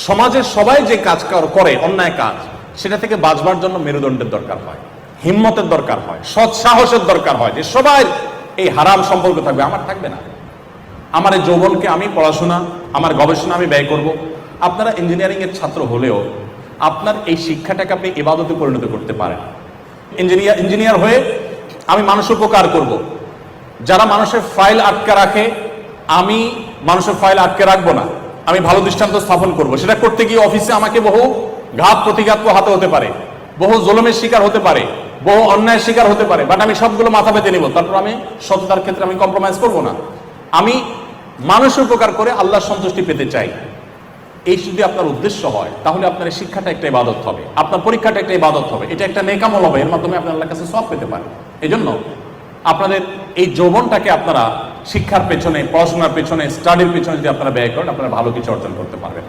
সমাজের সবাই যে কাজ করে অন্যায় কাজ, সেটা থেকে বাঁচবার জন্য মেরুদণ্ডের দরকার হয়, হিম্মতের দরকার হয়, সৎ সাহসের দরকার হয় যে সবাই এই হারাম সম্পর্ক থাকবে, আমার থাকবে না। আমার এই যৌবনকে আমি পড়াশোনা, আমার গবেষণা আমি ব্যয় করব। আপনারা ইঞ্জিনিয়ারিং এর ছাত্র হলেও আপনার এই শিক্ষাটাকে আপনি ইবাদতে পরিণত করতে পারেন। ইঞ্জিনিয়ার হয়ে আমি মানুষের উপকার করব। যারা মানুষের ফাইল আটকে রাখে, আমি মানুষের ফাইল আটকে রাখবো না, আমি ভালো দৃষ্টান্ত স্থাপন করব। সেটা করতে গিয়ে অফিসে আমাকে বহু ঘাত প্রতিঘাত পোহাতে হতে পারে, বহু জুলুমের শিকার হতে পারে, বহু অন্যায়ের শিকার হতে পারে, বাট আমি সবগুলো মাথা পেতে নিব। তারপর আমি সততার ক্ষেত্রে আমি কম্প্রোমাইজ করব না। আমি মানুষের উপকার করে আল্লাহর সন্তুষ্টি পেতে চাই। এই যদি আপনার উদ্দেশ্য হয়, তাহলে আপনার এই শিক্ষাটা একটা ইবাদত হবে, আপনার পরীক্ষাটা একটা ইবাদত হবে, এটা একটা নেক আমল হবে, এর মাধ্যমে আপনি আল্লাহর কাছে সওয়াব পেতে পারেন। এই জন্য আপনাদের এই যৌবনটাকে আপনারা শিক্ষার পেছনে, পড়াশোনার পেছনে, স্টাডির পেছনে যদি আপনারা ব্যয় করেন, আপনারা ভালো কিছু অর্জন করতে পারবেন।